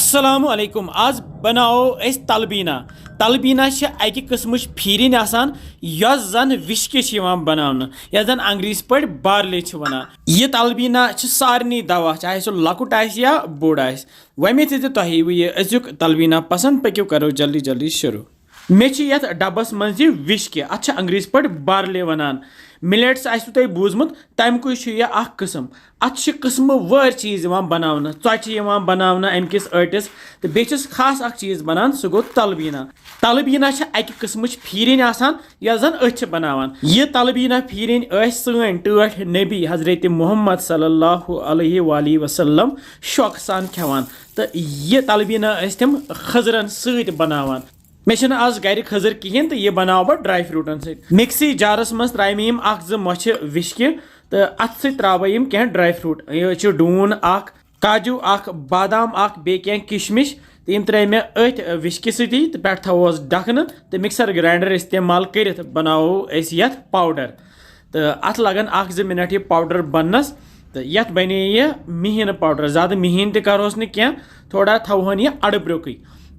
अस्सलामु अलैकुम। आज बनाओ अस तलबीना। तलबीना अकि किस्मच फीरिन आसान यस जन विश्कि बनावन यस जन अंग्रेजी पे बार्ले वनान। यह तलबीना सारनी दवा चाहे सो लकुट या बोड़ आस। वमे थी तुह अजुक तलबीना पसंद पक्यो करो जल्दी जल्दी शुरू। मे यथ डबस मज विश्कि अत अंग्रेजी पे बार्ले वनान। मिलेट्स आसु तुह बूजमुत तमुक किस्म अत किस्म वर चीज बनावन चोचि बनावन अमकिस अटिस तो बेस खास चीज बनान सह गो तलबीना। तलबीना अकि किस्म फीरिन आसान यस जन अथ बनावान। यह तलबीना फीरिन सन टठ नबी हजरत मोहम्मद सल्लल्लाहु अलैहि वसल्लम शौक सान खेवान तो यह तलबीना तम खजरन सत बनावान। मे आज गर खजर कहें तो यह बनाव बह ड्राई फ्रूटन सत। मिक्सी जारस मज त्रा मे मोछ विश्कि तो अत त्राव कह ड्राई फ्रूट यह डून काजू बादाम बे किशमिश तो यम त्रे मे अथ विश्कि सती तो पे थोस डखन तो मिक्सर ग्राइंडर इस्तेमाल कर बनावो यथ पाउडर तो अत लगन 1-2 मिनट यह पाउडर बनस तो यथ बने यह महीन पाउडर ज़्यादा महीन तोस न थोड़ा थोहन यह अड़ब्रोक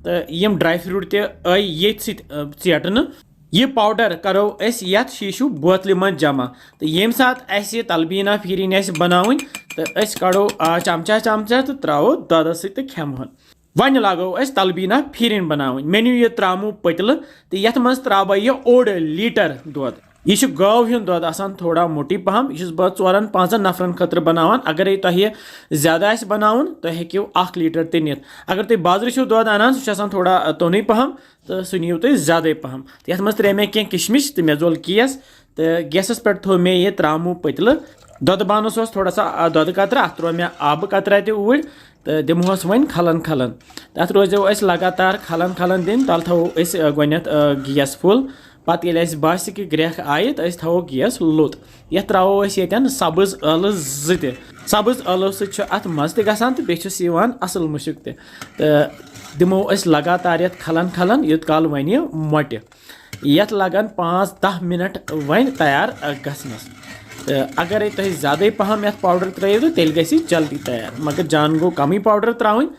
तो यम ड्राई फ्रूट तय ये चेटन। यह पाउडर करो यथ शीशु बोतल मज जमा तो येम सात तलबीना फीरिन बनावन तो कड़ो चमचा चमचा तो त्रो ददस सत खेमहन। वन लागो तलबीना फीरिन बनावन। मे नी यह त्रामो पतल तो यथ मज त्राव यह 1 लीटर दूध। यह गव हुंद दूध आसान थोड़ा मोटी पहम। यह बह 4-5 नफरन खतर बनावान। अगर तुह ज्यादा बनावन तो हेक्यो 1 लीटर ते नित। अगर तुम बाजार दूध अनान सह थोड़ा तोन पहम तो सह नीव तुम ज्यादा पहम। तो ये मज त्रे मे कह किशमिश तो मे जोल केस तो गैसस पे थो मे यह त्रामो पतल। दूध बानस थोड़ा सा दूध कतर अत त्रो मे आब कतरा तूर तो दिमोस वन खलन खलन तथ रोजो लगातार खलन खलन दिन तल थो गोनथ गैस फुल पत ये बास कि ग्रेख आये तो थो गैस लोत। ये त्रो ये सब्ज ٲलव 2 सब्ज ٲलव सत मज तो बेस असल मुशक तो दिमो लगातार ये खलन खलन युत काल वन यह मोटे ये लगन 5-10 मिनट वन तैयार गसनस। तो अगर तुम ज्यादा पहम ये पाउडर त्रो तो तेल गसी जल्दी तैयार मगर जान गो कमी पाउडर त्रावन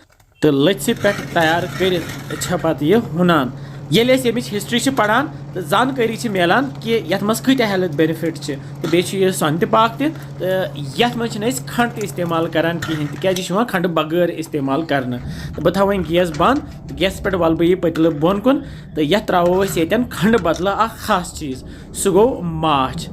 तो लथ पे तैयार कर पत यह हुनान। ये हिस्ट्री पढ़ान तो जानकारी मिलान कि ये मज कत्या हेल्थ बेनिफिट तो बे सोन पाक तो ये मज खंड इस्तेमाल करान कहें क्या खंड बगैर इस्तेमाल कर तो बह थवन गैस बंद गैस पे वल बह पतल बोन कुन तो ये त्रावो ये खंड बदल खास चीज सह गो माछ।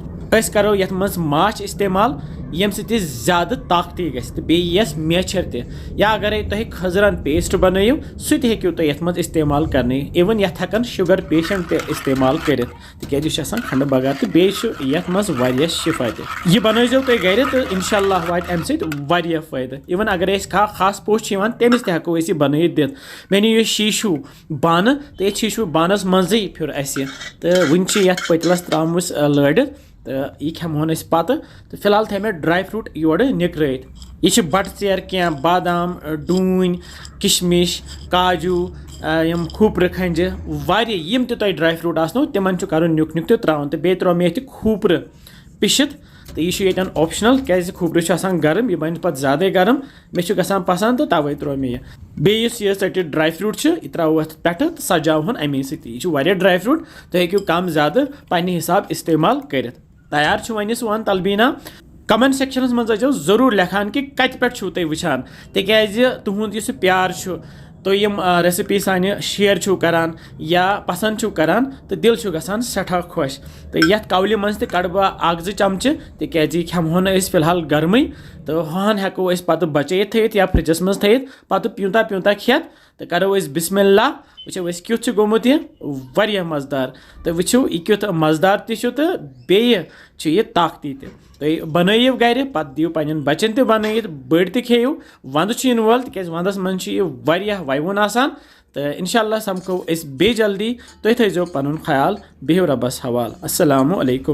करो ये मज माछ इस्तेमाल यम ज्यादा ताकती तो बेस मेचर या अगर तुम खजरन पेस्ट बनू सह हेक्यू तुम ये मज इस्तेमाल कर इवन ये हेकन शुगर पेशेंट इस्तेमाल कर तक खंड बगैर तो ये मज शिफा यह बनजो तुम गर तो इंशाल्लाह वात अम सह फ़ायदा। इवन अगर खास पोस्ट तमिस हेको बन दित मे नी शीशु बान तो ये शीशु बानस मज फिर अस तो वन पतलस त्रामस लड़ित तो यह खेमोन पत तो फिलहाल थे मे ड्राई फ्रूट योर निकरत। यह बट चेर क्या बादाम डून किशमिश काजू यम खूपर खंज यम तुम ड्राई फ्रूट आसनो तिमन कर नुक नुक तो त्रावन तो बे त्रो मे खूपर पिशित तो यह ऑप्शनल क्या खूपर गर्म यह बन पे ज्यादा गर्म मे पसंद तो तवे त्रो मे बेस ट ड्राई फ्रूट यह त्रो अत पे सजावन अमे सह ड्राई फ्रूट तो हेक्यू कम ज्यादा पन्ने हिसाब इस्तेमाल कर तैयार वन सोन तलबीना। कमेंट सेक्शनस मज जरूर लेखान कि कत पे तुम वुचान तिज तुंद प्यार तो यम रेसिपी सानि शेयर करान या पसंद करान तो दिल गसान सठा खुश तो ये कवल मज कड़ बह 1-2 चमचे तिज खेमोन फिलहाल गर्म तो हन हेको पे बचे थत या फ्रिजस मज थत पे प्यूता प्यूता खेत तो करो बिस्मिल्लाह वो क्युत गोमुत यह मज़ेदार तो वो यह मज़ेदार तो बे ताकती तो बनयु गर पे दिव पन्न बचन तन बड़ खेव वंद वोल तक वंदस मज वयवन आसान तो इंशाल्लाह समको बे जल्दी तुम थो पन ख्याल बिहु रबस हवाल। अस्सलामु अलैकुम।